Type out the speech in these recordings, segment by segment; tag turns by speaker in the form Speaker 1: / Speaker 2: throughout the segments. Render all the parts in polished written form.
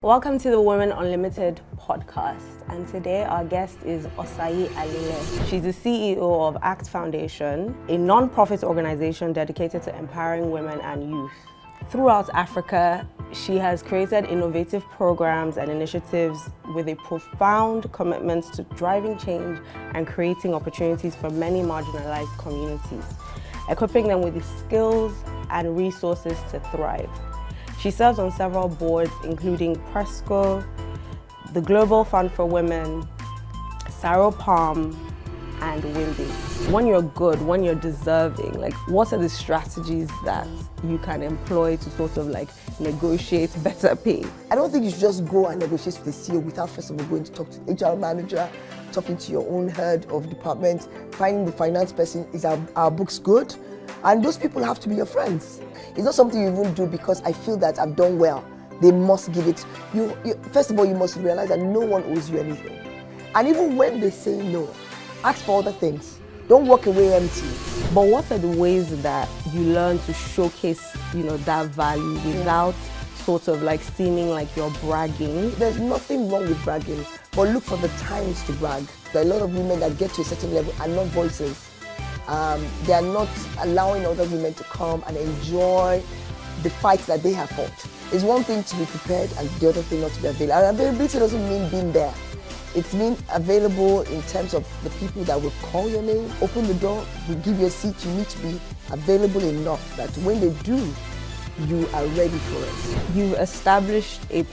Speaker 1: Welcome to the Women Unlimited podcast, and today our guest is Osayi Alile. She's the CEO of ACT Foundation, a non-profit organization dedicated to empowering women and youth. Throughout Africa, she has created innovative programs and initiatives with a profound commitment to driving change and creating opportunities for many marginalized communities, equipping them with the skills and resources to thrive. She serves on several boards, including Presco, the Global Fund for Women, Saro Palm, and Windy. When you're good, when you're deserving, what are the strategies that you can employ to sort of negotiate better pay?
Speaker 2: I don't think you should just go and negotiate with the CEO without first of all going to talk to the HR manager, talking to your own head of department, finding the finance person. Is our books good? And those people have to be your friends. It's not something you even do because I feel that I've done well. They must give it. First of all, you must realize that no one owes you anything. And even when they say no, ask for other things. Don't walk away empty.
Speaker 1: But what are the ways that you learn to showcase, that value without sort of seeming like you're bragging?
Speaker 2: There's nothing wrong with bragging, but look for the times to brag. There are a lot of women that get to a certain level and not voices. They are not allowing other women to come and enjoy the fights that they have fought. It's one thing to be prepared and the other thing not to be available. And availability doesn't mean being there. It means available in terms of the people that will call your name, open the door, will give you a seat. You need to be available enough that when they do, you are ready for it.
Speaker 1: You've established a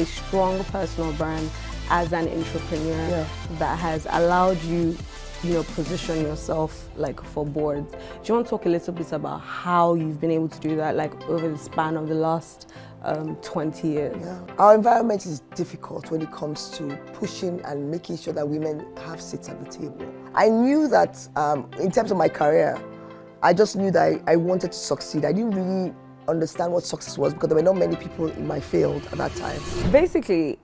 Speaker 1: strong personal brand as an entrepreneur that has allowed you position yourself for boards. Do you want to talk a little bit about how you've been able to do that over the span of the last 20 years?
Speaker 2: Yeah. Our environment is difficult when it comes to pushing and making sure that women have seats at the table. I knew that in terms of my career, I just knew that I wanted to succeed. I didn't really understand what success was because there were not many people in my field at that time.
Speaker 1: Basically,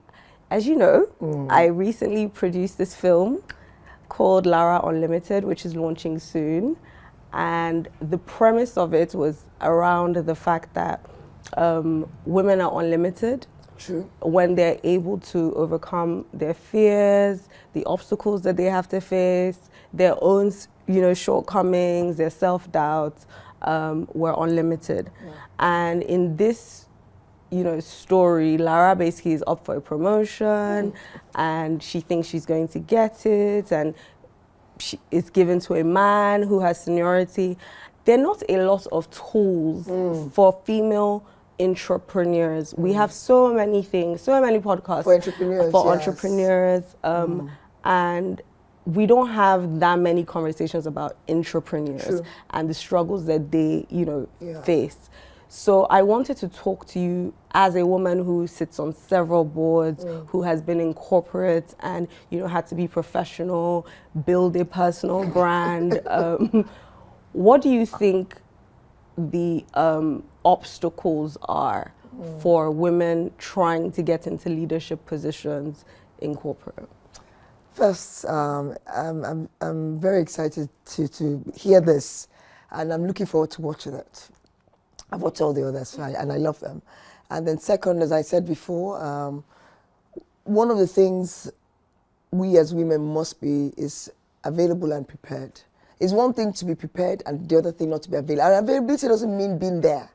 Speaker 1: as you know, I recently produced this film called Lara Unlimited, which is launching soon. And the premise of it was around the fact that women are unlimited.
Speaker 2: True.
Speaker 1: When they're able to overcome their fears, the obstacles that they have to face, their own shortcomings, their self-doubt, we're unlimited. Yeah. And in this story, Lara basically is up for a promotion and she thinks she's going to get it, and she is given to a man who has seniority. There are not a lot of tools for female intrapreneurs. We have so many things, so many podcasts
Speaker 2: for entrepreneurs,
Speaker 1: entrepreneurs, and we don't have that many conversations about intrapreneurs and the struggles that they face. So I wanted to talk to you as a woman who sits on several boards, who has been in corporate and had to be professional, build a personal brand. What do you think the obstacles are for women trying to get into leadership positions in corporate?
Speaker 2: First, I'm very excited to hear this, and I'm looking forward to watching it. I've watched all the others, and I love them. And then second, as I said before, one of the things we as women must be is available and prepared. It's one thing to be prepared and the other thing not to be available. And availability doesn't mean being there.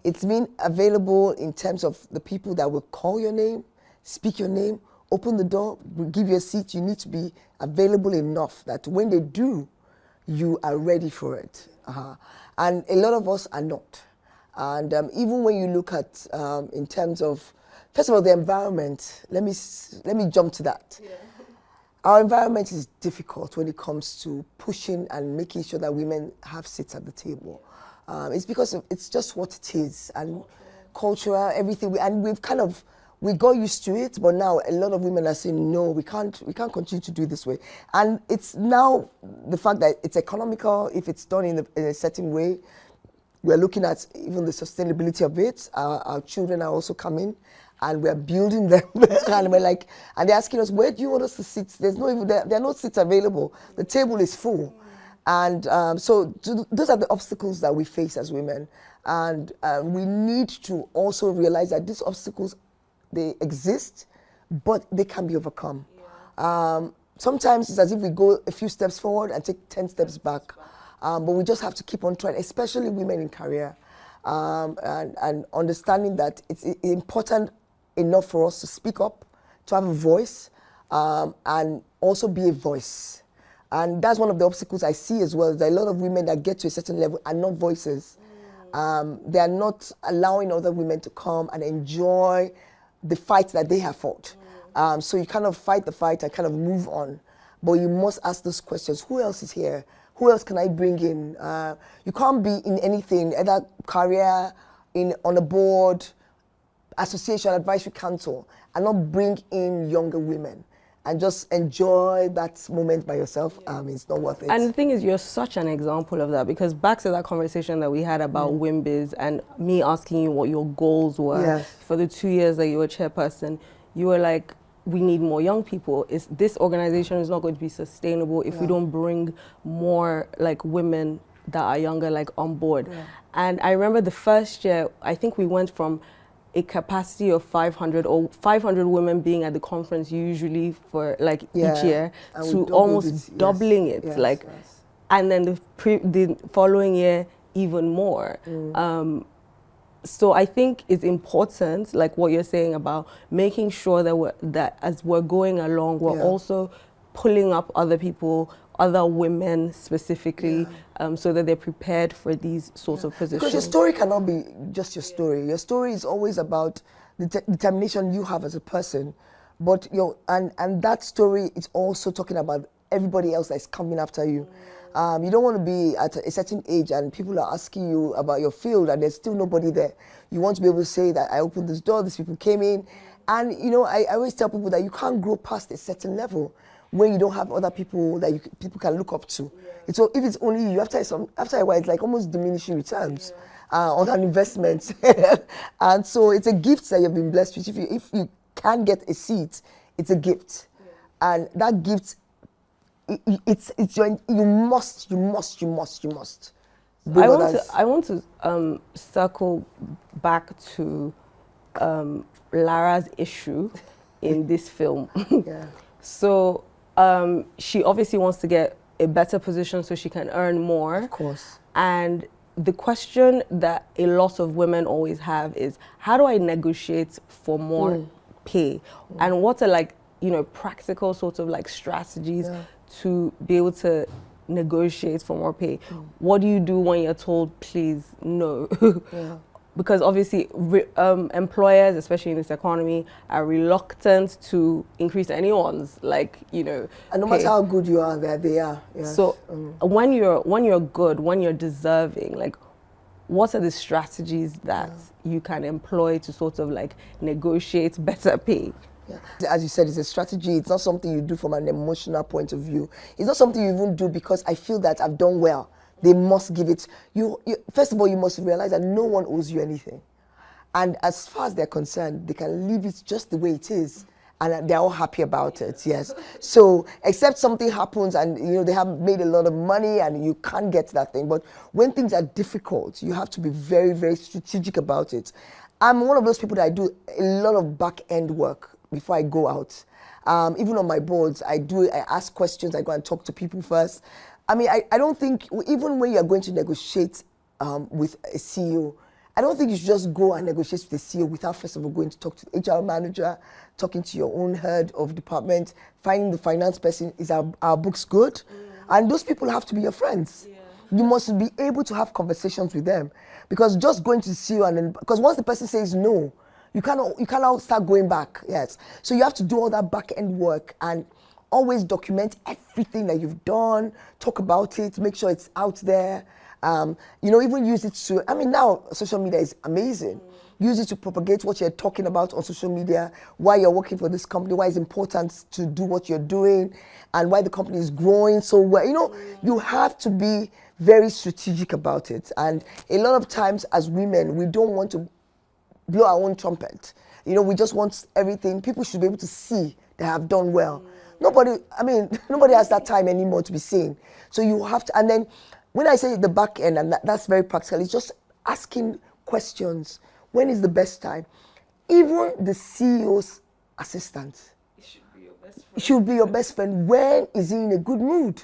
Speaker 2: It's mean available in terms of the people that will call your name, speak your name, open the door, will give you a seat. You need to be available enough that when they do, you are ready for it. And a lot of us are not. And even when you look at, in terms of, first of all, the environment, let me jump to that. Yeah. Our environment is difficult when it comes to pushing and making sure that women have seats at the table. It's because it's just what it is, and cultural, everything. And we got used to it, but now a lot of women are saying, no, we can't continue to do this way. And it's now the fact that it's economical if it's done in a certain way. We're looking at even the sustainability of it. Our children are also coming, and we're building them. And they're asking us, where do you want us to sit? There are no seats available. The table is full. And so those are the obstacles that we face as women. And we need to also realize that these obstacles they exist, but they can be overcome. Sometimes it's as if we go a few steps forward and take 10 steps back. But we just have to keep on trying, especially women in career, and understanding that it's important enough for us to speak up, to have a voice, and also be a voice. And that's one of the obstacles I see as well. There are a lot of women that get to a certain level are not voices. They are not allowing other women to come and enjoy the fight that they have fought. So you kind of fight the fight and kind of move on. But you must ask those questions. Who else is here? Who else can I bring in? You can't be in anything, either career, on a board, association, advisory council, and not bring in younger women and just enjoy that moment by yourself. It's not worth it.
Speaker 1: And the thing is, you're such an example of that, because back to that conversation that we had about WIMBIZ and me asking you what your goals were for the 2 years that you were chairperson, you were like, we need more young people. This organization is not going to be sustainable if we don't bring more like women that are younger like on board. And I remember the first year, I think we went from a capacity of 500 or 500 women being at the conference usually for like each year to almost doubling it. And then the following year, even more. So I think it's important, like what you're saying about making sure that as we're going along, we're also pulling up other people, other women specifically, so that they're prepared for these sorts of positions.
Speaker 2: Because your story cannot be just your story. Your story is always about the determination you have as a person, but and that story is also talking about everybody else that's coming after you. You don't want to be at a certain age and people are asking you about your field and there's still nobody there. You want to be able to say that I opened this door, these people came in. And I always tell people that you can't grow past a certain level when you don't have other people that people can look up to. So if it's only you, after a while, it's like almost diminishing returns on an investment. And so it's a gift that you've been blessed with. If you can get a seat, it's a gift. And that gift, you must.
Speaker 1: I want to circle back to Lara's issue in this film. So she obviously wants to get a better position so she can earn more.
Speaker 2: Of course.
Speaker 1: And the question that a lot of women always have is, how do I negotiate for more pay? And what are practical sort of like strategies to be able to negotiate for more pay? What do you do when you're told, please, no? Because obviously employers, especially in this economy, are reluctant to increase anyone's and
Speaker 2: no matter how good you are, they are.
Speaker 1: So when you're good, when you're deserving, what are the strategies that you can employ to sort of negotiate better pay?
Speaker 2: As you said, it's a strategy. It's not something you do from an emotional point of view. It's not something you even do because I feel that I've done well. They must give it. First of all, you must realize that no one owes you anything. And as far as they're concerned, they can leave it just the way it is. And they're all happy about it, yes. So, except something happens and, they have made a lot of money and you can't get that thing. But when things are difficult, you have to be very, very strategic about it. I'm one of those people that I do a lot of back-end work before I go out. Even on my boards, I ask questions, I go and talk to people first. I mean, I don't think, even when you're going to negotiate with a CEO, I don't think you should just go and negotiate with the CEO without first of all going to talk to the HR manager, talking to your own head of department, finding the finance person, is our books good? And those people have to be your friends. You must be able to have conversations with them. Because just going to the CEO because once the person says no, you cannot start going back, yes. So you have to do all that back-end work and always document everything that you've done, talk about it, make sure it's out there. Even use it to, now social media is amazing. Use it to propagate what you're talking about on social media, why you're working for this company, why it's important to do what you're doing, and why the company is growing so well. You have to be very strategic about it. And a lot of times as women, we don't want to blow our own trumpet. We just want everything. People should be able to see they have done well. Nobody has that time anymore to be seen. So you have to, and then when I say the back end, and that's very practical, it's just asking questions. When is the best time? even the CEO's assistant.
Speaker 1: It should be your best friend.
Speaker 2: It should be your best friend. When is he in a good mood?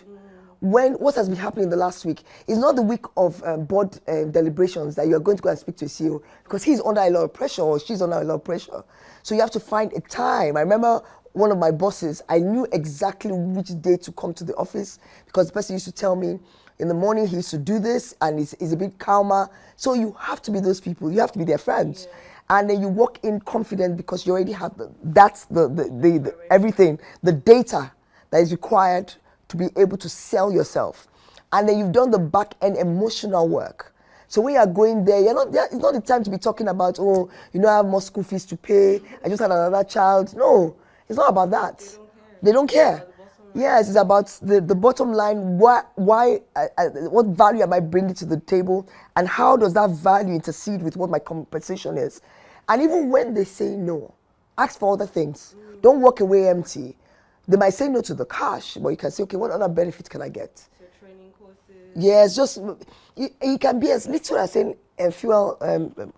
Speaker 2: What has been happening in the last week? It's not the week of board deliberations that you're going to go and speak to a CEO, because he's under a lot of pressure or she's under a lot of pressure. So you have to find a time. I remember one of my bosses, I knew exactly which day to come to the office, because the person used to tell me in the morning he used to do this and he's a bit calmer. So you have to be those people. You have to be their friends. Yeah. And then you walk in confident because you already have the everything, the data that is required to be able to sell yourself. And then you've done the back end emotional work. So when you're going there, it's not the time to be talking about, oh, I have more school fees to pay, I just had another child. No, it's not about that. They don't care. Yes, it's about the bottom line. What value am I bringing to the table, and how does that value intercede with what my compensation is? And even when they say no, ask for other things. Don't walk away empty. They might say no to the cash, but you can say, okay, what other benefits can I get? So training courses. Yes, just you can be as little as saying, fuel.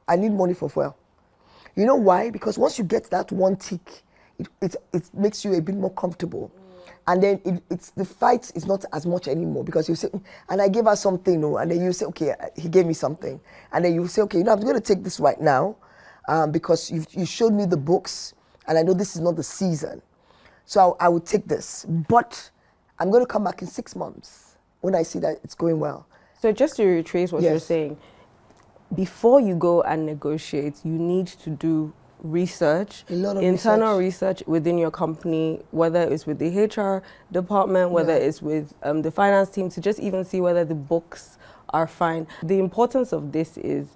Speaker 2: I need money for fuel. You know why? Because once you get that one tick, it makes you a bit more comfortable. And then the fight is not as much anymore, because you say, and I gave her something, and then you say, okay, he gave me something. And then you say, okay, I'm going to take this right now because you showed me the books, and I know this is not the season. So I would take this. But I'm going to come back in 6 months when I see that it's going well.
Speaker 1: So just to retrace what you're saying, before you go and negotiate, you need to do research, internal research within your company, whether it's with the HR department, whether it's with the finance team, to just even see whether the books are fine. The importance of this is,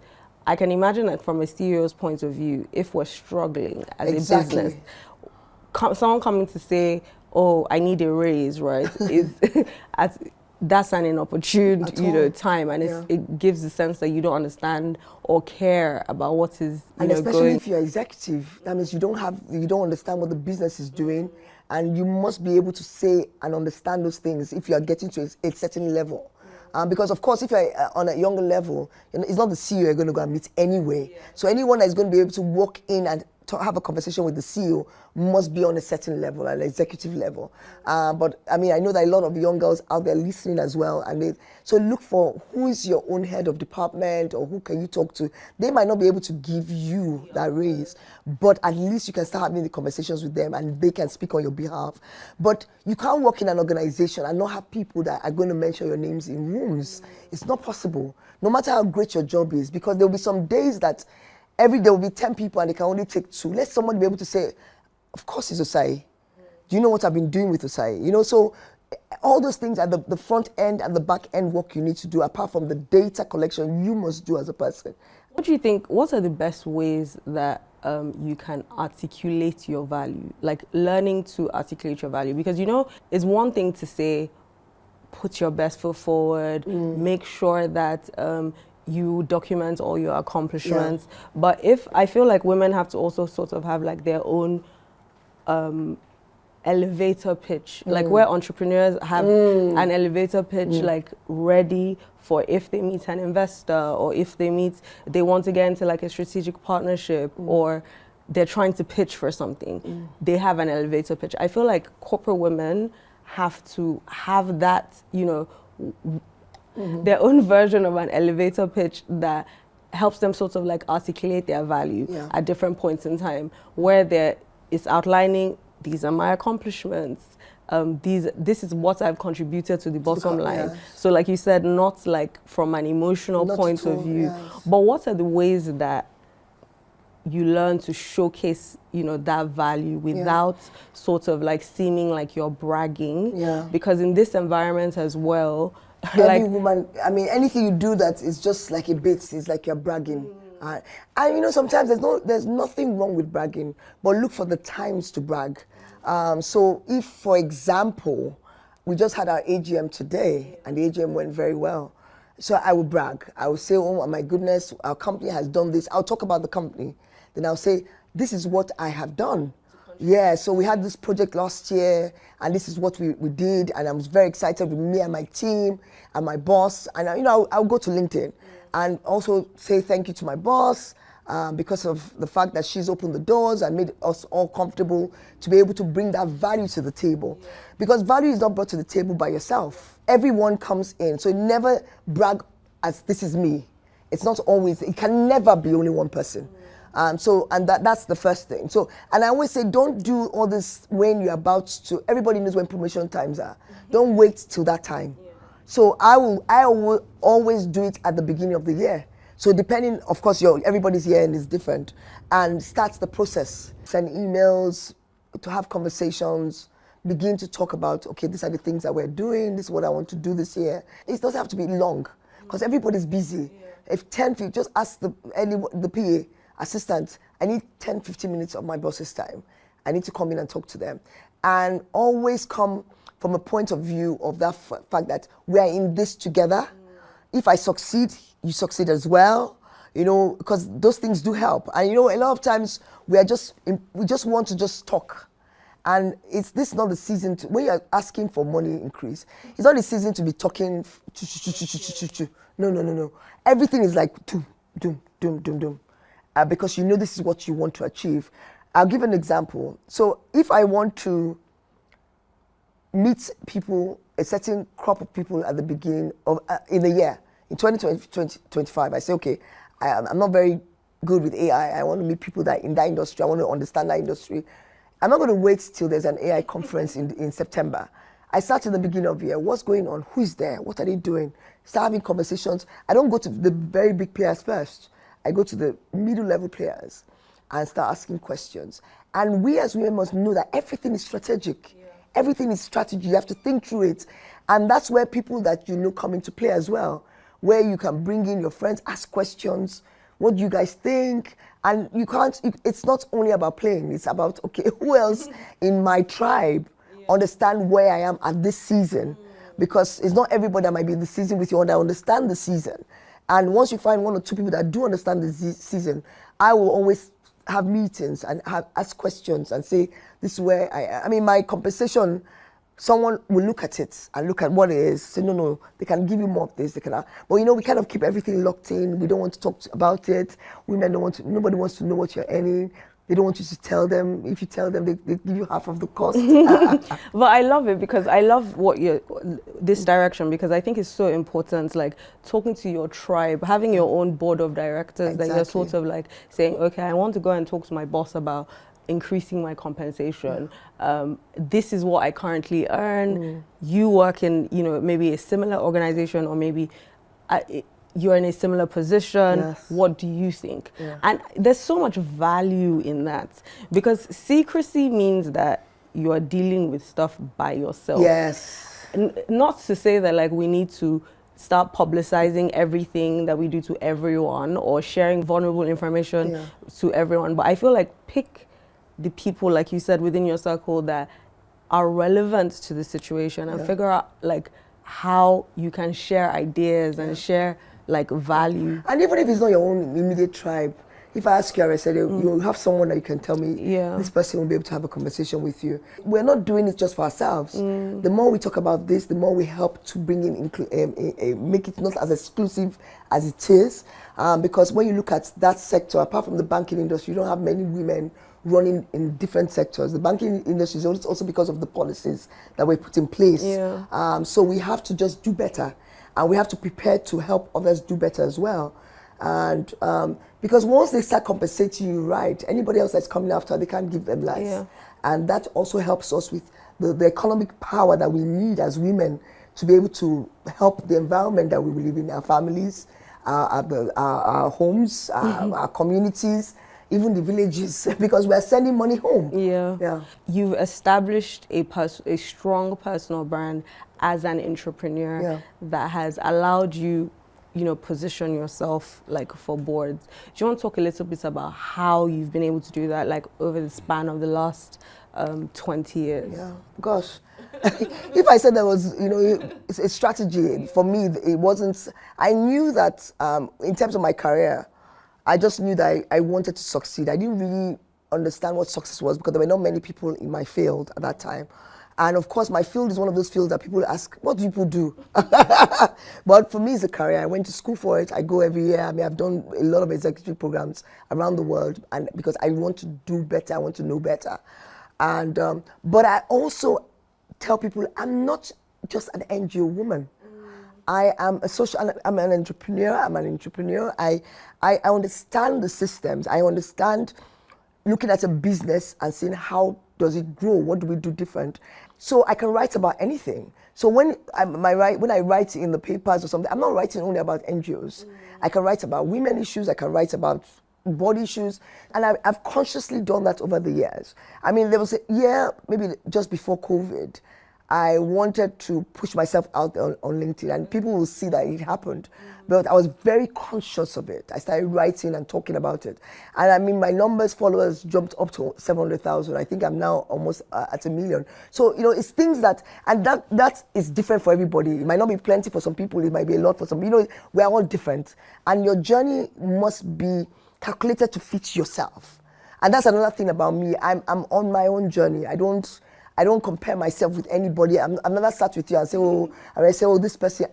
Speaker 1: I can imagine that from a CEO's point of view, if we're struggling as a business, someone coming to say, oh, I need a raise, right, is that's an inopportune, time, and it gives the sense that you don't understand or care about what is,
Speaker 2: and especially if you're executive, that means you don't understand what the business is doing, and you must be able to say and understand those things if you are getting to a certain level. Because of course, if you're on a younger level, it's not the CEO you're going to go and meet anyway. So anyone that's going to be able to walk in and have a conversation with the CEO must be on a certain level, an executive level. But I mean, I know that a lot of young girls out there listening as well, and so look for who is your own head of department, or who can you talk to. They might not be able to give you that raise, but at least you can start having the conversations with them, and they can speak on your behalf. But you can't work in an organization and not have people that are going to mention your names in rooms. It's not possible, no matter how great your job is, because there will be some days that every day will be 10 people and they can only take 2. Let someone be able to say, of course it's Osayi. Do you know what I've been doing with Osayi? So all those things are the front end and the back end work you need to do, apart from the data collection you must do as a person.
Speaker 1: What do you think, what are the best ways that you can articulate your value? Like learning to articulate your value, because it's one thing to say, put your best foot forward, make sure that you document all your accomplishments. But I feel like women have to also sort of have like their own elevator pitch, like where entrepreneurs have an elevator pitch like ready for if they meet an investor, or if they want to get into like a strategic partnership, or they're trying to pitch for something. They have an elevator pitch. I feel like corporate women have to have that, their own version of an elevator pitch that helps them sort of like articulate their value at different points in time, where it's outlining, these are my accomplishments, this is what I've contributed to the bottom line. So like you said, not like from an emotional point of view, but what are the ways that you learn to showcase, that value without sort of like seeming like you're bragging? Because in this environment as well,
Speaker 2: every woman, I mean, anything you do that is just like a bit, it's like you're bragging. And sometimes there's nothing wrong with bragging, but look for the times to brag. So if, for example, we just had our AGM today, and the AGM went very well, so I will brag. I will say, oh my goodness, our company has done this. I'll talk about the company. Then I'll say, this is what I have done. Yeah, so we had this project last year, and this is what we did, and I was very excited with me and my team and my boss. And I'll go to LinkedIn and also say thank you to my boss, because of the fact that she's opened the doors and made us all comfortable to be able to bring that value to the table. Because value is not brought to the table by yourself. Everyone comes in, so never brag as this is me. It's not always, it can never be only one person. That's the first thing. So, and I always say, don't do all this when you're about to, everybody knows when promotion times are. Don't wait till that time. So I will always do it at the beginning of the year. So depending, of course, everybody's year end is different, and starts the process. Send emails, to have conversations, begin to talk about, okay, these are the things that we're doing, this is what I want to do this year. It doesn't have to be long, because everybody's busy. If 10 people, just ask the PA, assistant, I need 10, 15 minutes of my boss's time. I need to come in and talk to them. And always come from a point of view of that fact that we are in this together. If I succeed, you succeed as well, because those things do help. And a lot of times we just want to just talk. And this is not the season when you're asking for money increase, it's not the season to be talking. No. Everything is like doom. Because this is what you want to achieve. I'll give an example. So if I want to meet people, a certain crop of people at the beginning of in the year, in 2025, I say, okay, I'm not very good with AI. I want to meet people that in that industry. I want to understand that industry. I'm not going to wait till there's an AI conference in September. I start in the beginning of the year. What's going on? Who is there? What are they doing? Start having conversations. I don't go to the very big players first. I go to the middle level players and start asking questions. And we as women must know that everything is strategic. Yeah. Everything is strategy. You have to think through it. And that's where people that come into play as well, where you can bring in your friends, ask questions. What do you guys think? And it's not only about playing. It's about, okay, who else in my tribe understand where I am at this season? Because it's not everybody that might be in the season with you that understand the season. And once you find one or two people that do understand the season, I will always have meetings and ask questions and say, this is where I mean, my compensation, someone will look at it and look at what it is, say, no, they can give you more of this, they can, but we kind of keep everything locked in. We don't want to talk about it. Women nobody wants to know what you're earning. They don't want you to tell them. If you tell them, they give you half of the cost.
Speaker 1: But I love it because I love this direction, because I think it's so important, like talking to your tribe, having your own board of directors. Exactly. That you're sort of like saying, okay, I want to go and talk to my boss about increasing my compensation. This is what I currently earn. You work in, maybe a similar organization, or maybe you're in a similar position. Yes. What do you think? Yeah. And there's so much value in that, because secrecy means that you are dealing with stuff by yourself.
Speaker 2: Yes.
Speaker 1: Not to say that like we need to start publicizing everything that we do to everyone, or sharing vulnerable information to everyone, but I feel like pick the people, like you said, within your circle that are relevant to the situation, and figure out like how you can share ideas and share like value.
Speaker 2: And even if it's not your own immediate tribe, if I ask you, Arese, you have someone that you can tell me, this person will be able to have a conversation with you. We're not doing it just for ourselves. The more we talk about this, the more we help to bring in, make it not as exclusive as it is. Because when you look at that sector, apart from the banking industry, you don't have many women running in different sectors. The banking industry is also because of the policies that were put in place. So we have to just do better. And we have to prepare to help others do better as well. And because once they start compensating you right, anybody else that's coming after, they can't give them less. And that also helps us with the economic power that we need as women to be able to help the environment that we live in, our families, our homes, our communities, even the villages, because we're sending money home.
Speaker 1: You've established a strong personal brand as an entrepreneur that has allowed you, position yourself like for boards. Do you want to talk a little bit about how you've been able to do that, like over the span of the last 20 years?
Speaker 2: Gosh, if I said there was, it's a strategy, for me, it wasn't. I knew that in terms of my career, I just knew that I wanted to succeed. I didn't really understand what success was, because there were not many people in my field at that time. And of course, my field is one of those fields that people ask, what do people do? But for me, it's a career. I went to school for it. I go every year. I mean, I've done a lot of executive programs around the world, and because I want to do better, I want to know better. And but I also tell people I'm not just an NGO woman. I am I'm an entrepreneur. I understand the systems. I understand looking at a business and seeing how does it grow? What do we do different? So I can write about anything. So when I write in the papers or something, I'm not writing only about NGOs. I can write about women issues. I can write about body issues, and I've consciously done that over the years. I mean, there was a year, maybe just before COVID, I wanted to push myself out on LinkedIn, and people will see that it happened. But I was very conscious of it. I started writing and talking about it. And I mean, my followers jumped up to 700,000. I think I'm now almost at 1 million. So, you know, it's things that is different for everybody. It might not be plenty for some people. It might be a lot for some. You know, we're all different. And your journey must be calculated to fit yourself. And that's another thing about me. I'm on my own journey. I don't compare myself with anybody. I'm never sat with you and say, this person,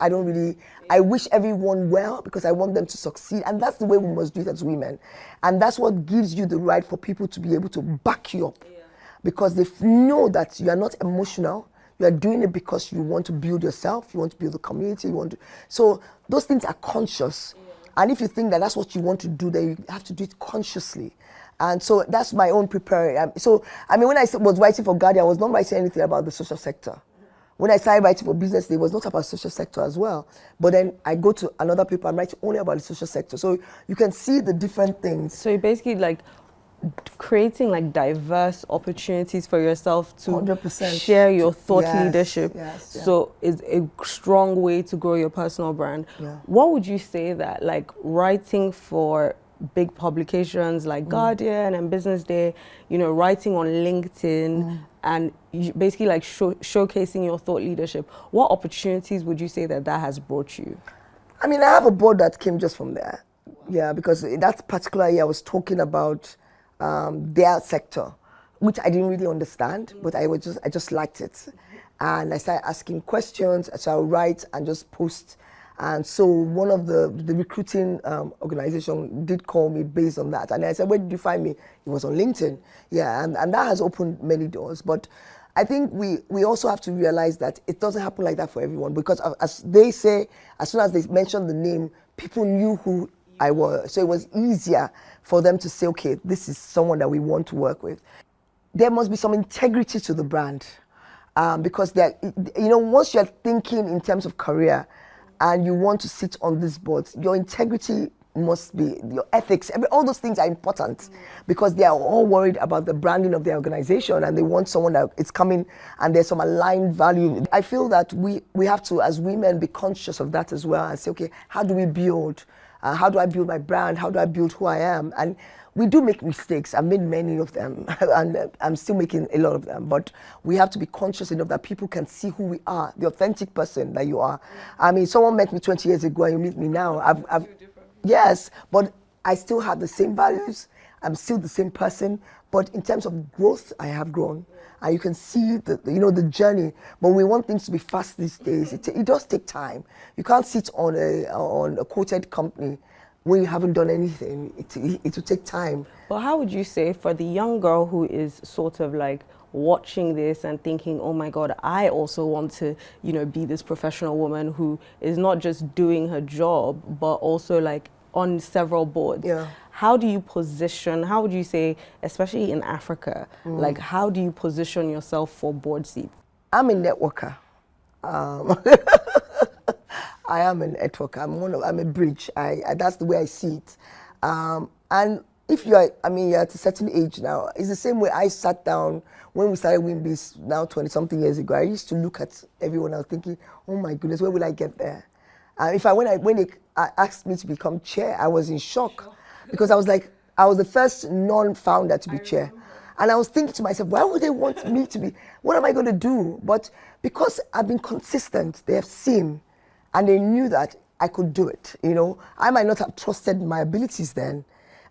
Speaker 2: I wish everyone well because I want them to succeed. And that's the way we must do it as women. And that's what gives you the right for people to be able to back you up. Yeah. Because they know that you are not emotional. You are doing it because you want to build yourself, you want to build the community, so those things are conscious. Yeah. And if you think that that's what you want to do, then you have to do it consciously. And so that's my own preparing. So, I mean, when I was writing for Guardian, I was not writing anything about the social sector. When I started writing for Business Day, it was not about social sector as well. But then I go to another paper, I'm writing only about the social sector. So you can see the different things.
Speaker 1: So you're basically like creating like diverse opportunities for yourself to
Speaker 2: 100%.
Speaker 1: Share your thought leadership.
Speaker 2: Yes.
Speaker 1: So it's a strong way to grow your personal brand. Yeah. What would you say that like writing for big publications like Guardian and Business Day, you know, writing on LinkedIn and basically like showcasing your thought leadership, what opportunities would you say that has brought you?
Speaker 2: I mean, I have a board that came just from there. Yeah, because in that particular year I was talking about their sector, which I didn't really understand, but I just liked it. And I started asking questions, so I would write and just post. And so one of the recruiting organization did call me based on that. And I said, where did you find me? It was on LinkedIn. Yeah, and that has opened many doors. But I think we also have to realize that it doesn't happen like that for everyone. Because as they say, as soon as they mentioned the name, people knew who I was. So it was easier for them to say, okay, this is someone that we want to work with. There must be some integrity to the brand. Because once you're thinking in terms of career, and you want to sit on these boards, your integrity must be, your ethics, all those things are important because they are all worried about the branding of their organization and they want someone that is coming and there's some aligned value. I feel that we have to, as women, be conscious of that as well and say, okay, how do we build? How do I build my brand? How do I build who I am? And we do make mistakes. I've made many of them, and I'm still making a lot of them. But we have to be conscious enough that people can see who we are, the authentic person that you are. I mean, someone met me 20 years ago, and you meet me now. Yes, but I still have the same values. I'm still the same person. But in terms of growth, I have grown. And you can see the journey. But we want things to be fast these days. It does take time. You can't sit on a quoted company when you haven't done anything. It will take time.
Speaker 1: But how would you say for the young girl who is sort of like watching this and thinking, oh my God, I also want to, be this professional woman who is not just doing her job, but also like on several boards. Yeah. How do you position, how would you say, especially in Africa, like how do you position yourself for board seats?
Speaker 2: I'm a networker. I am a networker. I'm a bridge. That's the way I see it. And if you're at a certain age now, it's the same way I sat down when we started WinBiz now 20-something years ago. I used to look at everyone else thinking, oh my goodness, where will I get there? When they asked me to become chair, I was in shock because I was the first non-founder to be chair. And I was thinking to myself, why would they want me to be, what am I going to do? But because I've been consistent, they have seen, and they knew that I could do it. I might not have trusted my abilities then,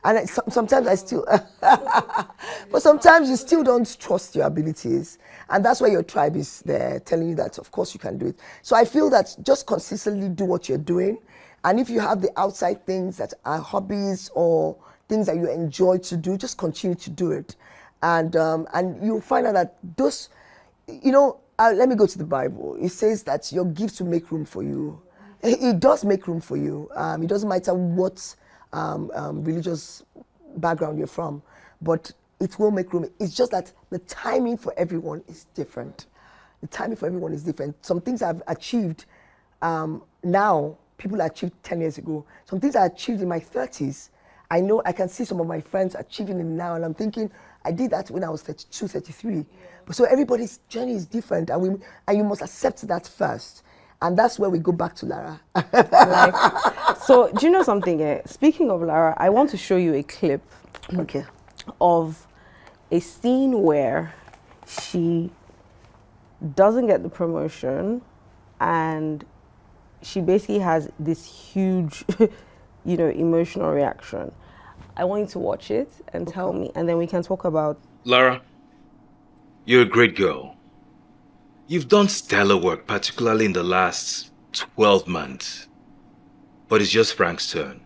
Speaker 2: And sometimes I still, but sometimes you still don't trust your abilities. And that's why your tribe is there telling you that, of course, you can do it. So I feel that just consistently do what you're doing. And if you have the outside things that are hobbies or things that you enjoy to do, just continue to do it. And you'll find out that those, let me go to the Bible. It says that your gifts will make room for you. It does make room for you. It doesn't matter what religious background you're from, but it will make room. It's just that the timing for everyone is different. The timing for everyone is different. Some things I've achieved now, people achieved 10 years ago. Some things I achieved in my 30s, I know I can see some of my friends achieving it now, and I'm thinking, I did that when I was 32, 33. Yeah. But so everybody's journey is different, and you must accept that first. And that's where we go back to Lara.
Speaker 1: So, do you know something? Speaking of Lara, I want to show you a clip of a scene where she doesn't get the promotion, and she basically has this huge, emotional reaction. I want you to watch it and tell me, and then we can talk about...
Speaker 3: Lara, you're a great girl. You've done stellar work, particularly in the last 12 months. But it's just Frank's turn.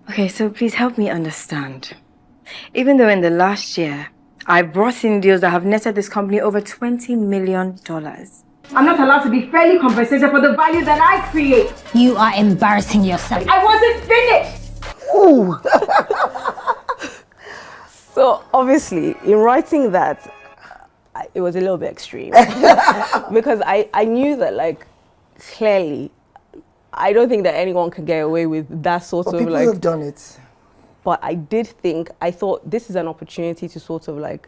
Speaker 4: Okay, so please help me understand. Even though in the last year, I brought in deals that have netted this company over $20 million. I'm not allowed to be fairly compensated for the value that I create.
Speaker 5: You are embarrassing yourself.
Speaker 4: I wasn't finished!
Speaker 2: Ooh.
Speaker 1: So obviously, in writing that, it was a little bit extreme because I knew that, clearly, I don't think that anyone can get away with that sort of
Speaker 2: people have done it.
Speaker 1: But I thought this is an opportunity to sort of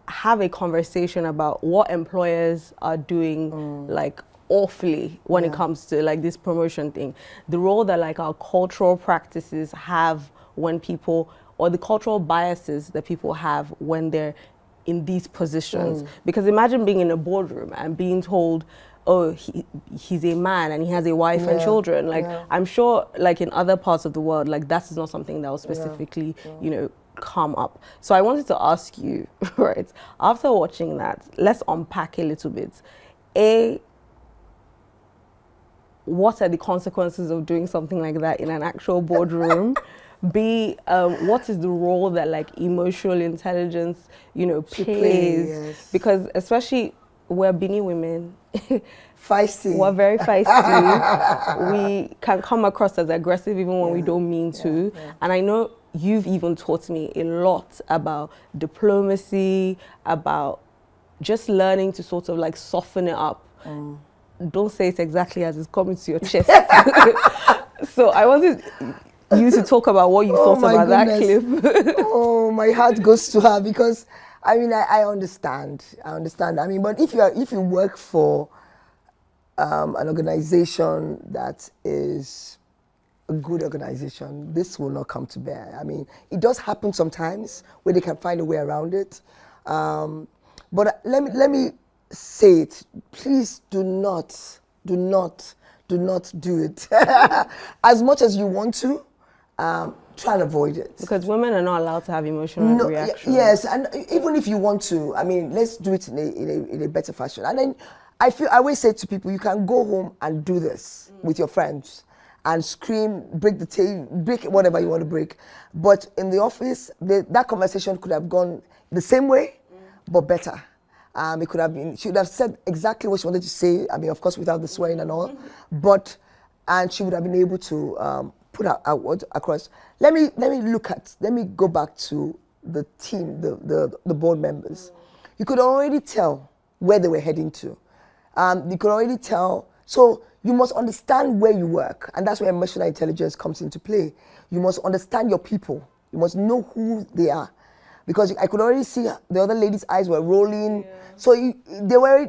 Speaker 1: have a conversation about what employers are doing awfully when it comes to this promotion thing. The role that our cultural practices have when people, or the cultural biases that people have when they're in these positions. Because imagine being in a boardroom and being told, oh, he's a man and he has a wife and children. I'm sure in other parts of the world, that is not something that will specifically, come up. So I wanted to ask you, right, after watching that, let's unpack a little bit. A, what are the consequences of doing something like that in an actual boardroom? B, what is the role that emotional intelligence, plays?
Speaker 2: Yes.
Speaker 1: Because especially we're Bini women,
Speaker 2: feisty.
Speaker 1: We're very feisty. We can come across as aggressive even when we don't mean to. And I know you've even taught me a lot about diplomacy, about just learning to sort of soften it up. Don't say it exactly as it's coming to your chest. So I wanted you to talk about what you thought about that clip.
Speaker 2: Oh, my heart goes to her because I understand. But if you work for an organization that is a good organization, this will not come to bear. It does happen sometimes where they can find a way around it. But let me say it. Please do not do it. As much as you want to, try and avoid it.
Speaker 1: Because women are not allowed to have emotional reactions.
Speaker 2: Yes, and even if you want to, let's do it in a better fashion. And then I always say to people, you can go home and do this with your friends and scream, break the table, break whatever you want to break. But in the office, that conversation could have gone the same way, but better. It could have been, she would have said exactly what she wanted to say, of course, without the swearing and all, and she would have been able to put her word across. Let me go back to the team, the board members. You could already tell where they were heading to. You could already tell, so you must understand where you work, and that's where emotional intelligence comes into play. You must understand your people. You must know who they are. Because I could already see the other lady's eyes were rolling. Yeah. So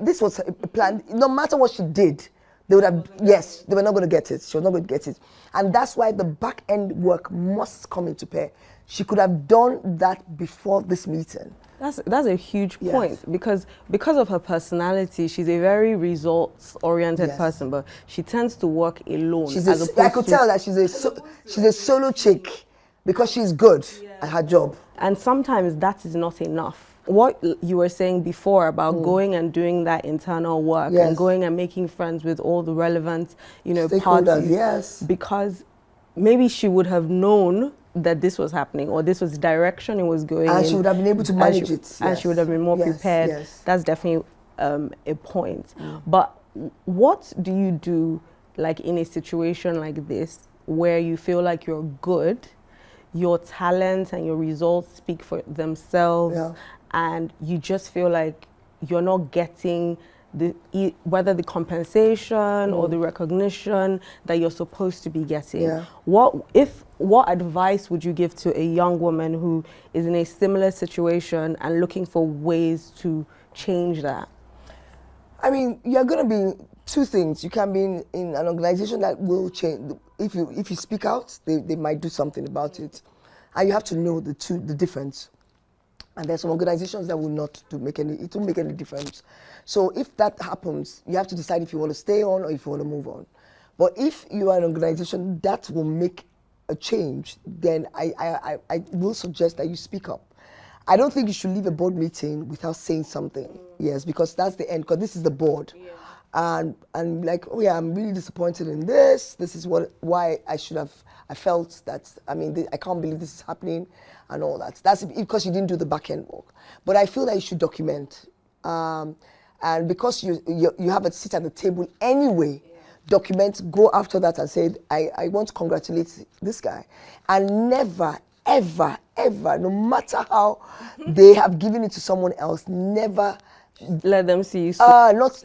Speaker 2: this was a plan. No matter what she did, they would have, yes, they were not going to get it. She was not going to get it. And that's why the back end work must come into play. She could have done that before this meeting.
Speaker 1: That's a huge point, because of her personality, she's a very results-oriented person, but she tends to work alone.
Speaker 2: I could tell that she's a solo chick because she's good at her job.
Speaker 1: And sometimes that is not enough. What you were saying before about going and doing that internal work and going and making friends with all the relevant,
Speaker 2: Stakeholders,
Speaker 1: parties.
Speaker 2: yes.
Speaker 1: Because maybe she would have known that this was happening or this was the direction it was going
Speaker 2: And
Speaker 1: in.
Speaker 2: she would have been able to manage it.
Speaker 1: And she would have been more prepared.
Speaker 2: Yes.
Speaker 1: That's definitely a point. But what do you do like in a situation like this where you feel like you're good, your talent and your results speak for themselves, and you just feel like you're not getting whether the compensation or the recognition that you're supposed to be getting? What advice would you give to a young woman who is in a similar situation and looking for ways to change that?
Speaker 2: I mean, you're going to be two things. You can be in an organization that will change. If you speak out, they might do something about it. And you have to know the difference. And there's some organizations that will not make any difference. So if that happens, you have to decide if you want to stay on or if you want to move on. But if you are an organization that will make a change, then I will suggest that you speak up. I don't think you should leave a board meeting without saying something. Yes, because that's the end, because this is the board. And like, oh yeah, I'm really disappointed in this. This is why I felt that, I mean, I can't believe this is happening and all that. That's because you didn't do the back-end work. But I feel that you should document. And because you have a seat at the table anyway, document, go after that and say, I want to congratulate this guy. And never, ever, ever, no matter how they have given it to someone else, never
Speaker 1: let them see you.
Speaker 2: Not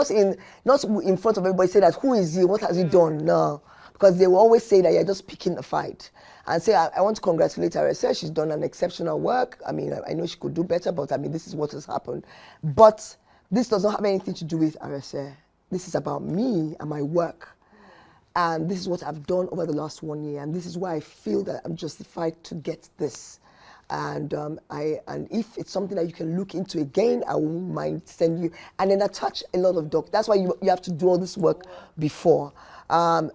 Speaker 2: in front of everybody. Say that, who is he? What has he done? No, because they will always say that you're just picking a fight and say, I want to congratulate Arese. She's done an exceptional work. I mean, I know she could do better, but I mean, this is what has happened. But this does not have anything to do with Arese. This is about me and my work. And this is what I've done over the last 1 year. And this is why I feel that I'm justified to get this. And if it's something that you can look into again, I won't mind send you. And then attach a lot of docs. That's why you have to do all this work before. And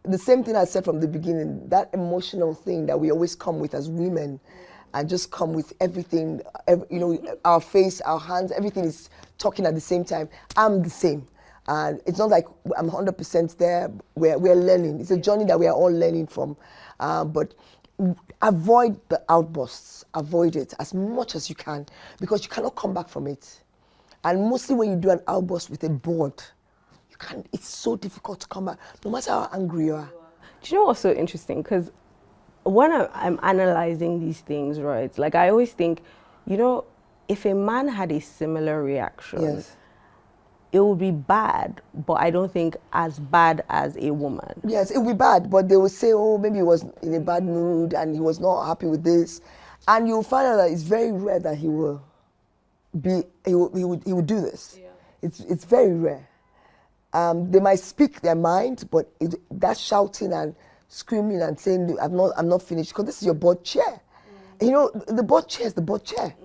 Speaker 2: the same thing I said from the beginning, that emotional thing that we always come with as women, and just come with everything, our face, our hands, everything is talking at the same time. I'm the same. And it's not like I'm 100% there. We're learning. It's a journey that we are all learning from. But avoid the outbursts. Avoid it as much as you can, because you cannot come back from it. And mostly when you do an outburst with a board, it's so difficult to come back, no matter how angry you are.
Speaker 1: Do you know what's so interesting? Because when I'm analyzing these things, right, like I always think, if a man had a similar reaction, it would be bad, but I don't think as bad as a woman.
Speaker 2: Yes, it would be bad, but they will say, oh, maybe he was in a bad mood and he was not happy with this. And you'll find out that it's very rare that he would do this. Yeah. It's very rare. They might speak their mind, but that shouting and screaming and saying, I'm not finished, because this is your board chair. The board chair is the board chair.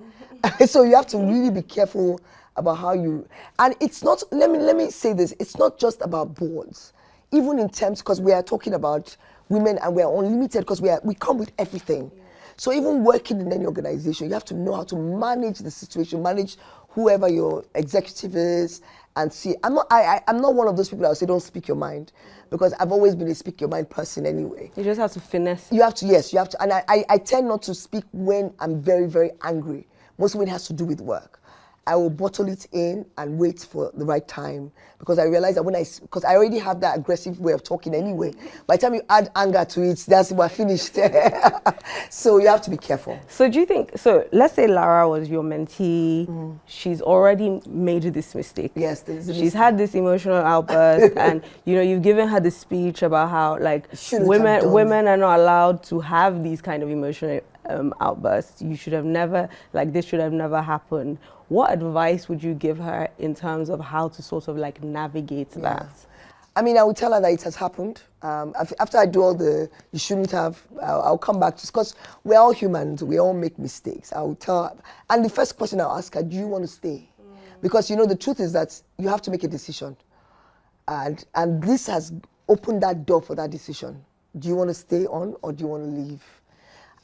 Speaker 2: So you have to really be careful about how you, and it's not, let me say this, it's not just about boards. Even in terms, because we are talking about women and we are unlimited, because we come with everything. Yeah. So even working in any organization, you have to know how to manage the situation, manage whoever your executive is, and see. I'm not one of those people that will say don't speak your mind, because I've always been a speak your mind person anyway.
Speaker 1: You just have to finesse.
Speaker 2: You have to, and I tend not to speak when I'm very, very angry. Most of it has to do with work. I will bottle it in and wait for the right time, because I realize that because I already have that aggressive way of talking anyway. By the time you add anger to it, that's we're finished. So you have to be careful.
Speaker 1: So do you think, let's say Lara was your mentee, she's already made this mistake.
Speaker 2: Yes.
Speaker 1: She's had this emotional outburst and you've given her the speech about how women are not allowed to have these kind of emotional outbursts. You should have never, this should have never happened. What advice would you give her in terms of how to sort of navigate that?
Speaker 2: I mean, I would tell her that it has happened. After I do all you shouldn't have, I'll come back to, because we're all humans, we all make mistakes. I will tell her, and the first question I'll ask her, do you want to stay? Because the truth is that you have to make a decision. And this has opened that door for that decision. Do you want to stay on or do you want to leave?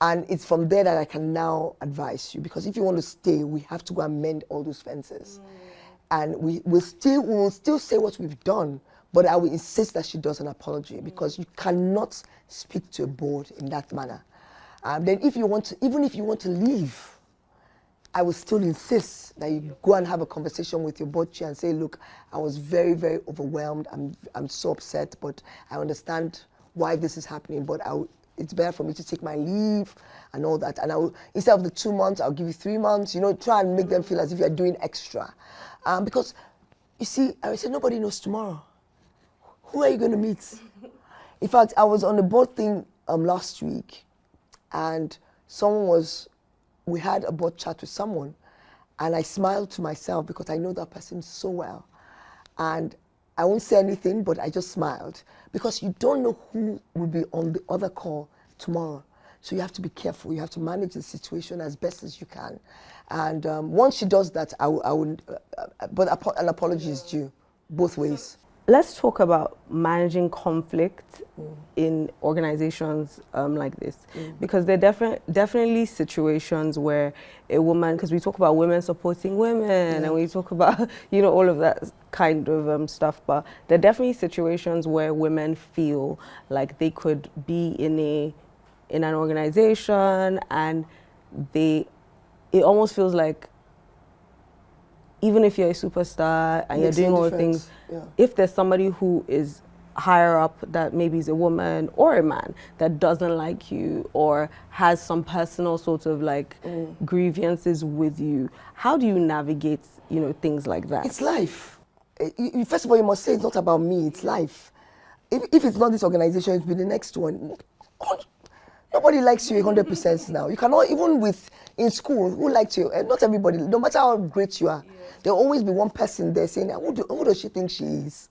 Speaker 2: And it's from there that I can now advise you, because if you want to stay, we have to go and mend all those fences. And we will still say what we've done, but I will insist that she does an apology, because you cannot speak to a board in that manner. Then if you want to, even if you want to leave, I will still insist that you go and have a conversation with your board chair and say, look, I was very, very overwhelmed. I'm so upset, but I understand why this is happening, but it's better for me to take my leave and all that. And I will, instead of the 2 months, I'll give you 3 months, try and make them feel as if you're doing extra. Because, you see, I said, nobody knows tomorrow. Who are you going to meet? In fact, I was on the board thing last week, and we had a board chat with someone, and I smiled to myself because I know that person so well. And I won't say anything, but I just smiled, because you don't know who will be on the other call tomorrow. So you have to be careful. You have to manage the situation as best as you can. And once she does that, but an apology is due, both ways.
Speaker 1: Let's talk about managing conflict in organizations like this, because there are definitely situations where a woman, because we talk about women supporting women, and we talk about all of that kind of stuff, but there are definitely situations where women feel like they could be in an organization, and it almost feels like, even if you're a superstar and you're doing all the things, if there's somebody who is higher up that maybe is a woman or a man that doesn't like you or has some personal sort of grievances with you, how do you navigate, things like that?
Speaker 2: It's life. First of all, you must say it's not about me, it's life. If it's not this organization, it'll be the next one. Nobody likes you 100% now. You cannot, even in school, who likes you? Not everybody, no matter how great you are, there'll always be one person there saying, who does she think she is?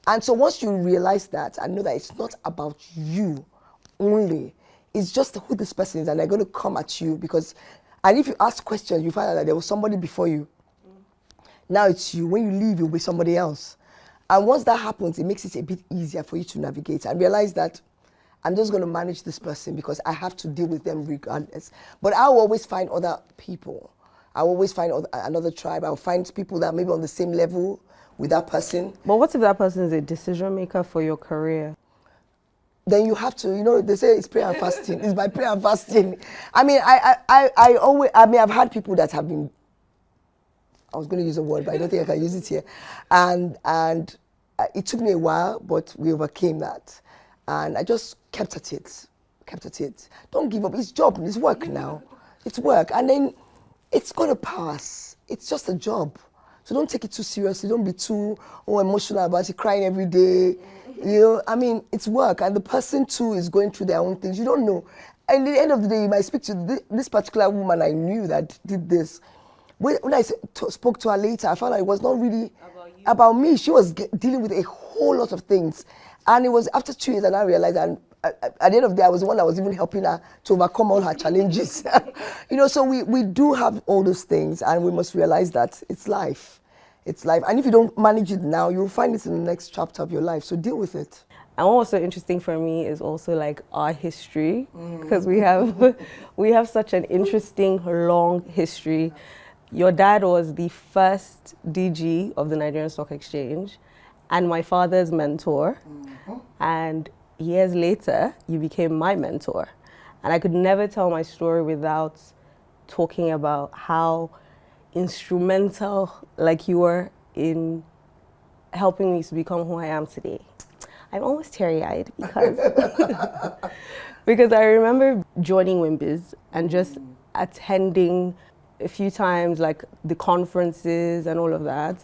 Speaker 2: And so once you realize that and know that it's not about you only, it's just who this person is, and they're going to come at you and if you ask questions, you find out that there was somebody before you. Now it's you. When you leave, you'll be somebody else. And once that happens, it makes it a bit easier for you to navigate and realize that I'm just going to manage this person because I have to deal with them regardless. But I'll always find other people. I'll always find another tribe. I'll find people that are maybe on the same level with that person.
Speaker 1: But what if that person is a decision maker for your career?
Speaker 2: Then you have to, they say it's prayer and fasting. It's by prayer and fasting. I mean, I've had people that have been, I was going to use a word, but I don't think I can use it here. And it took me a while, but we overcame that. And I just kept at it. Don't give up. It's job. It's work now. It's work. And then it's going to pass. It's just a job. So don't take it too seriously. Don't be too emotional about it, crying every day. It's work. And the person too is going through their own things. You don't know. And at the end of the day, you might speak to this particular woman I knew that did this. When I spoke to her later, I found out it was not really about me. She was dealing with a whole lot of things. And it was after 2 years that I realized, and at the end of the day, I was the one that was even helping her to overcome all her challenges. So we do have all those things, and we must realize that it's life. It's life. And if you don't manage it now, you'll find it in the next chapter of your life. So deal with it.
Speaker 1: And what's so interesting for me is also our history, because we have such an interesting, long history. Your dad was the first DG of the Nigerian Stock Exchange, and my father's mentor. And years later, you became my mentor. And I could never tell my story without talking about how instrumental you were in helping me to become who I am today. I'm almost teary-eyed because I remember joining Wimbiz and just attending a few times, the conferences and all of that.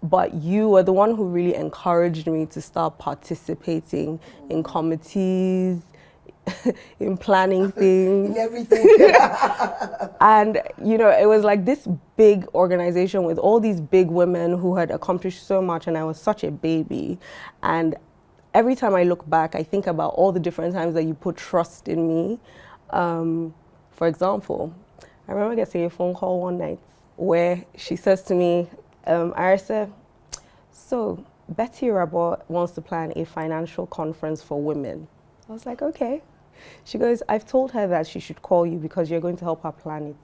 Speaker 1: But you were the one who really encouraged me to start participating in committees, in planning things.
Speaker 2: In everything.
Speaker 1: And, it was this big organization with all these big women who had accomplished so much, and I was such a baby. And every time I look back, I think about all the different times that you put trust in me. For example, I remember getting a phone call one night where she says to me, Arese, so Betty Rabo wants to plan a financial conference for women. I was like, okay. She goes, I've told her that she should call you because you're going to help her plan it.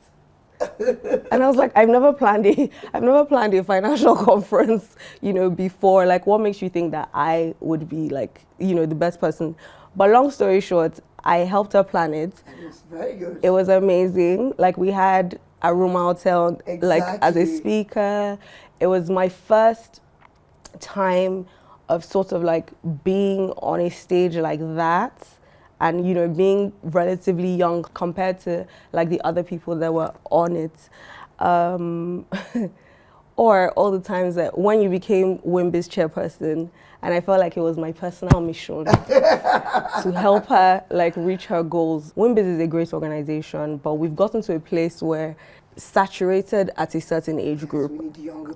Speaker 1: And I was like, I've never planned a financial conference, before. Like, what makes you think that I would be like, the best person? But long story short, I helped her plan it.
Speaker 2: It was very good.
Speaker 1: It was amazing. Like, we had Aruma Hotel, like, as a speaker. It was my first time of sort of like being on a stage like that. And, being relatively young compared to like the other people that were on it. Or all the times that when you became WIMBI's chairperson, and I felt like it was my personal mission to help her like reach her goals. WIMBI's is a great organization, but we've gotten to a place where saturated at a certain age group,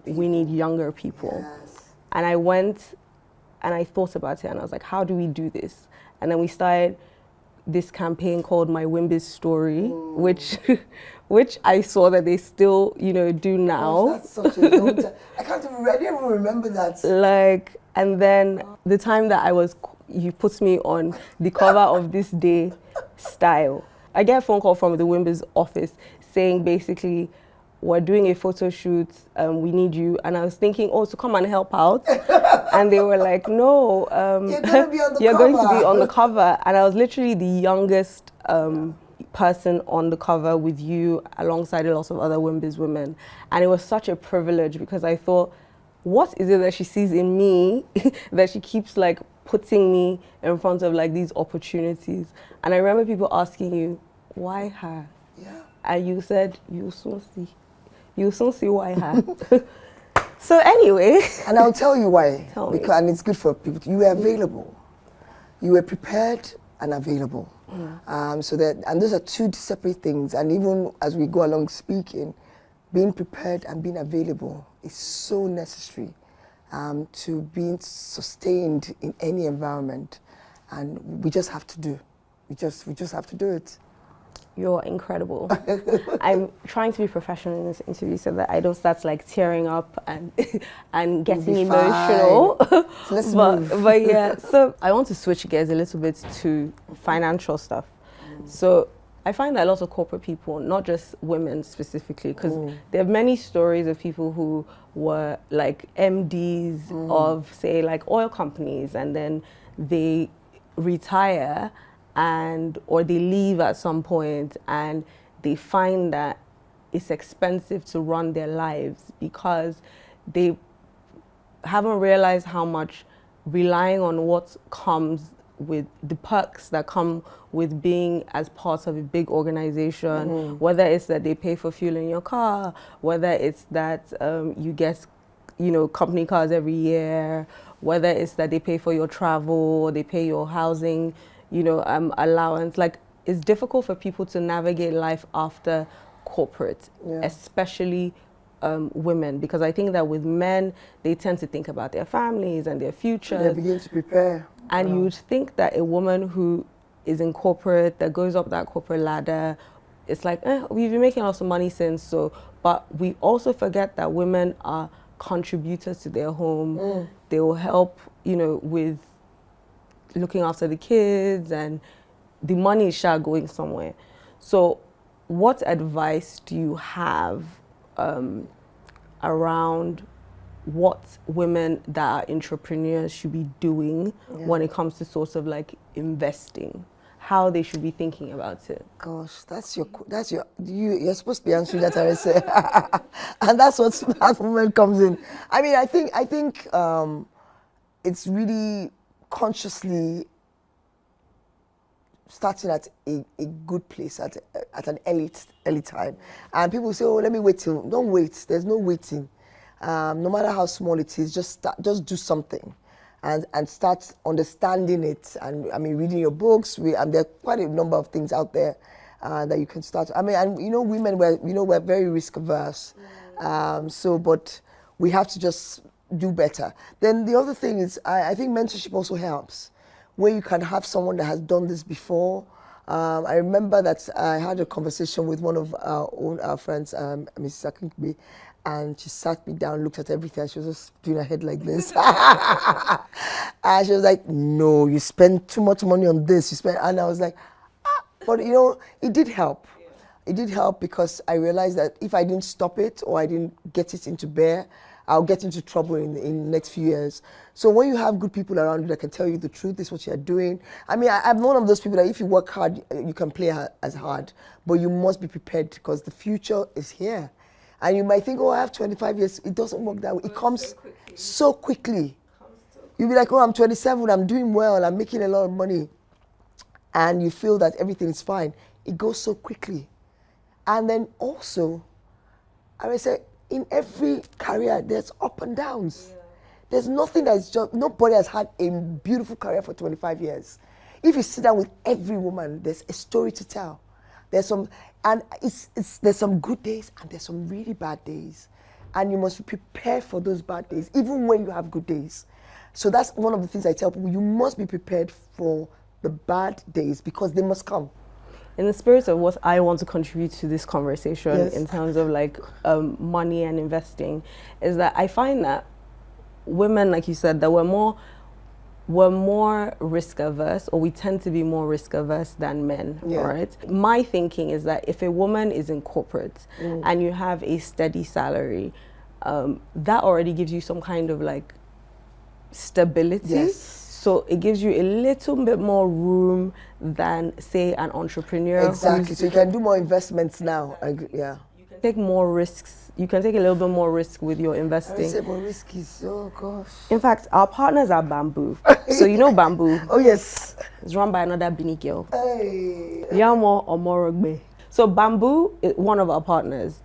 Speaker 1: we need younger people.
Speaker 2: Yes.
Speaker 1: And I went and I thought about it and I was like, how do we do this? And then we started this campaign called My WIMBI's Story, which I saw that they still, do now.
Speaker 2: That's such a long time. I didn't even remember that.
Speaker 1: Like, and then the time that you put me on the cover of This Day Style. I get a phone call from the WIMBI's office saying basically, we're doing a photo shoot, we need you. And I was thinking, to come and help out. And they were like, no,
Speaker 2: you're
Speaker 1: going to be on the cover. And I was literally the youngest person on the cover with you alongside a lot of other WIMBI's women. And it was such a privilege because I thought, what is it that she sees in me that she keeps like putting me in front of like these opportunities? And I remember people asking you, why her?
Speaker 2: Yeah.
Speaker 1: And you said, you'll soon see. You'll soon see why her. So anyway.
Speaker 2: And I'll tell you why.
Speaker 1: Tell me.
Speaker 2: And it's good for people. You were available. You were prepared and available. And those are two separate things. And even as we go along speaking, being prepared and being available is so necessary to being sustained in any environment. And we just have to do. We just have to do it.
Speaker 1: You're incredible. I'm trying to be professional in this interview so that I don't start like tearing up and getting emotional.
Speaker 2: So let's move.
Speaker 1: But yeah, so I want to switch gears a little bit to financial stuff. So I find that a lot of corporate people, not just women specifically, because there are many stories of people who were like MDs of, say, like oil companies, and then they retire or they leave at some point and they find that it's expensive to run their lives because they haven't realized how much relying on what comes with the perks that come with being as part of a big organization, whether it's that they pay for fuel in your car, whether it's that you get, company cars every year, whether it's that they pay for your travel, or they pay your housing, allowance. Like, it's difficult for people to navigate life after corporate, especially women, because I think that with men, they tend to think about their families and their futures.
Speaker 2: They begin to prepare.
Speaker 1: And you'd think that a woman who is in corporate, that goes up that corporate ladder, it's like, we've been making lots of money since, so, but we also forget that women are contributors to their home. They will help, with looking after the kids, and the money is going somewhere. So what advice do you have around what women that are entrepreneurs should be doing when it comes to sort of like investing, how they should be thinking about it?
Speaker 2: Gosh, you're supposed to be answering that, Arese. And that's what that moment comes in. I mean, I think it's really consciously starting at a good place at an early time. And people say, let me wait till. Don't wait. There's no waiting. No matter how small it is, just do something, and start understanding it. And I mean, reading your books. And there are quite a number of things out there that you can start. I mean, and women we're very risk averse. But we have to just do better. Then the other thing is, I think mentorship also helps, where you can have someone that has done this before. I remember that I had a conversation with one of our friends, Mrs. Akinkbe, and she sat me down, looked at everything, and she was just doing her head like this. And she was like, no, you spend too much money on this. And I was like, But it did help. It did help because I realized that if I didn't stop it or I didn't get it into bear, I'll get into trouble in the next few years. So when you have good people around you that can tell you the truth, this is what you're doing. I mean, I'm one of those people that if you work hard, you can play as hard, but you must be prepared because the future is here. And you might think, oh, I have 25 years. It doesn't work that way. It comes so quickly. You'll be like, oh, I'm 27, I'm doing well, I'm making a lot of money. And you feel that everything is fine. It goes so quickly. And then also, I would say, in every career, there's up and downs. Yeah. There's nothing that's just, nobody has had a beautiful career for 25 years. If you sit down with every woman, there's a story to tell. There's some, and there's some good days and there's some really bad days. And you must prepare for those bad days, even when you have good days. So that's one of the things I tell people, you must be prepared for the bad days because they must come.
Speaker 1: In the spirit of what I want to contribute to this conversation in terms of like money and investing, is that I find that women, like you said, that we're more risk averse, or we tend to be more risk averse than men, right? My thinking is that if a woman is in corporate and you have a steady salary, that already gives you some kind of like stability. Yes. So it gives you a little bit more room than, say, an entrepreneur.
Speaker 2: Exactly. So you can do more investments now. Yeah.
Speaker 1: You can take more risks. You can take a little bit more risk with your investing.
Speaker 2: I say more risky. Oh gosh.
Speaker 1: In fact, our partners are Bamboo. So you know Bamboo.
Speaker 2: Oh yes.
Speaker 1: It's run by another Bini girl.
Speaker 2: Hey.
Speaker 1: Yamo Omorogbe. So Bamboo is one of our partners.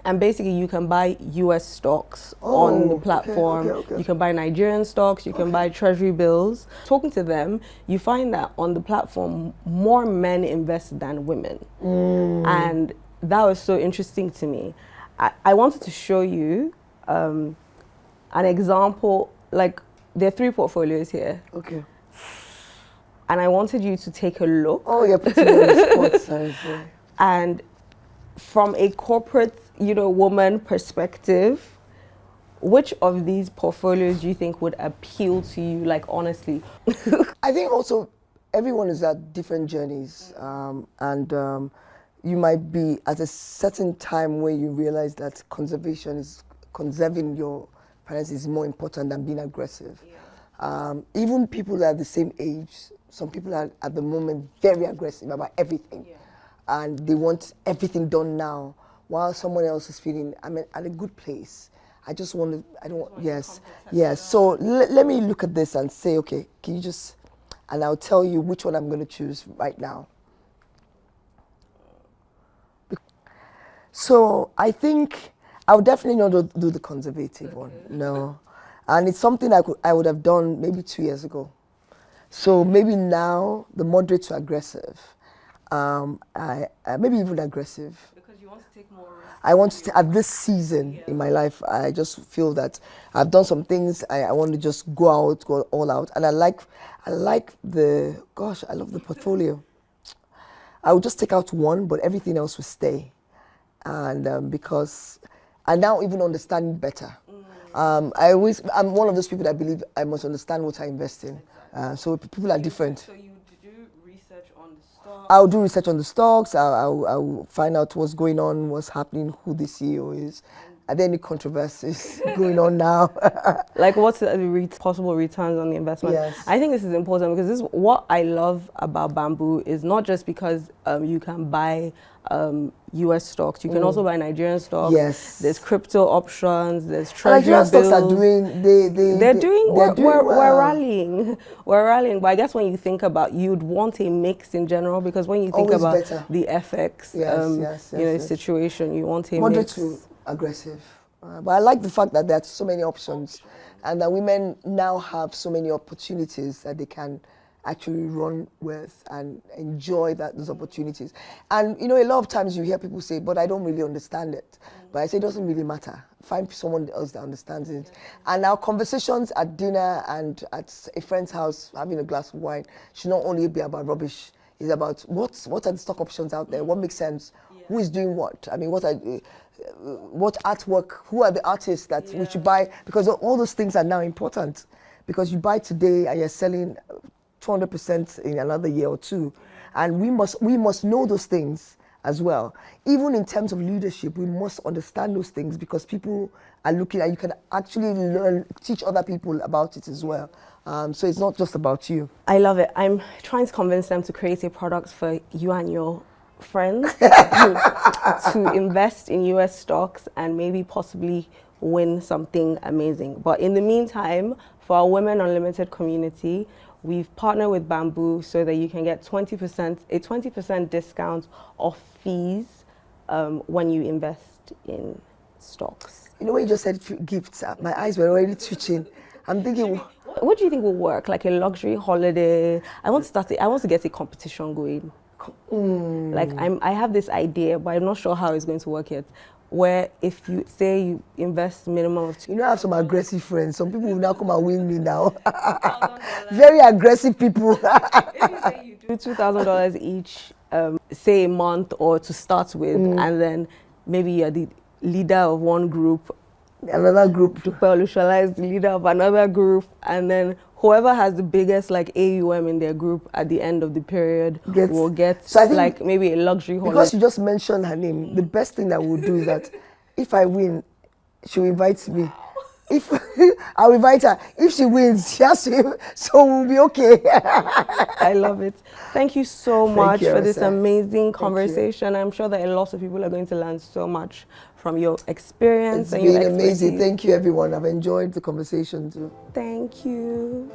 Speaker 1: And basically, you can buy US stocks on the platform. Okay. You can buy Nigerian stocks. You can buy treasury bills. Talking to them, you find that on the platform, more men invest than women. And that was so interesting to me. I wanted to show you an example. Like, there are 3 portfolios here.
Speaker 2: Okay.
Speaker 1: And I wanted you to take a look.
Speaker 2: Oh, you're putting me on the spot. Sorry.
Speaker 1: And from a corporate, woman perspective, which of these portfolios do you think would appeal to you, like, honestly?
Speaker 2: I think also everyone is at different journeys. You might be at a certain time where you realize that conserving your finances is more important than being aggressive. Even people that are the same age, some people are at the moment very aggressive about everything. And they want everything done now, while someone else is feeling, I'm at a good place. I just want to, yes. So let me look at this and say, okay, can you just, and I'll tell you which one I'm going to choose right now. So I think I would definitely not do the conservative one, no. And it's something I would have done maybe 2 years ago. So maybe now, the moderate to aggressive. Maybe even aggressive. Because you want to take more risks. I want to, at this season in my life, I just feel that I've done some things. I want to just go all out. And I like I love the portfolio. I would just take out one, but everything else will stay. And because I now even understand better. I'm one of those people that believe I must understand what I invest in. So people are different. So you do research on the stocks? I'll do research on the stocks. I'll find out what's going on, what's happening, who the CEO is. Are there any controversies going on now?
Speaker 1: Like, what's the possible returns on the investment?
Speaker 2: Yes.
Speaker 1: I think this is important because this is what I love about Bamboo is not just because you can buy US stocks, you can also buy Nigerian stocks. Yes. There's crypto options, there's treasury bills.
Speaker 2: Stocks are doing,
Speaker 1: we're rallying. We're rallying. But I guess when you think about, you'd want a mix in general because when you think about the FX situation, you want a mix.
Speaker 2: Aggressive. But I like the fact that there are so many options and that women now have so many opportunities that they can actually run with and enjoy those opportunities. And a lot of times you hear people say, but I don't really understand it. But I say it doesn't really matter. Find someone else that understands it. And our conversations at dinner and at a friend's house, having a glass of wine, should not only be about rubbish. It's about what are the stock options out there? What makes sense? Who is doing what? I mean, what artwork, who are the artists that we should buy? Because all those things are now important. Because you buy today and you're selling 200% in another year or two. And we must know those things as well. Even in terms of leadership, we must understand those things because people are looking and you can actually teach other people about it as well. So it's not just about you.
Speaker 1: I love it. I'm trying to convince them to create a product for you and your friends to invest in US stocks and maybe possibly win something amazing. But in the meantime, for our Women Unlimited community, we've partnered with Bamboo so that you can get a 20% discount off fees when you invest in stocks.
Speaker 2: You know, when you just said gifts, my eyes were already twitching. I'm thinking,
Speaker 1: what do you think will work? Like a luxury holiday? I want to get a competition going. Like I have this idea, but I'm not sure how it's going to work yet. Where if you say you invest minimum of
Speaker 2: you know, I have some aggressive friends. Some people will now come and win me now. Very aggressive people.
Speaker 1: If you say you do $2,000 each, say a month or to start with, and then maybe you're the leader of one group,
Speaker 2: another group,
Speaker 1: Dupe Olushola is the leader of another group, and then whoever has the biggest like AUM in their group at the end of the period will get
Speaker 2: so I think
Speaker 1: like maybe a luxury holiday.
Speaker 2: Because you just mentioned her name, the best thing that we'll do is that if I win, she'll invite me. If I'll invite her. If she wins, she has to, so we'll be okay.
Speaker 1: I love it. Thank you so much
Speaker 2: you,
Speaker 1: for this
Speaker 2: Arese.
Speaker 1: amazing conversation. I'm sure that a lot of people are going to learn so much from your experience
Speaker 2: It's
Speaker 1: and your
Speaker 2: been amazing.
Speaker 1: expertise.
Speaker 2: Thank you, everyone. I've enjoyed the conversation too.
Speaker 1: Thank you.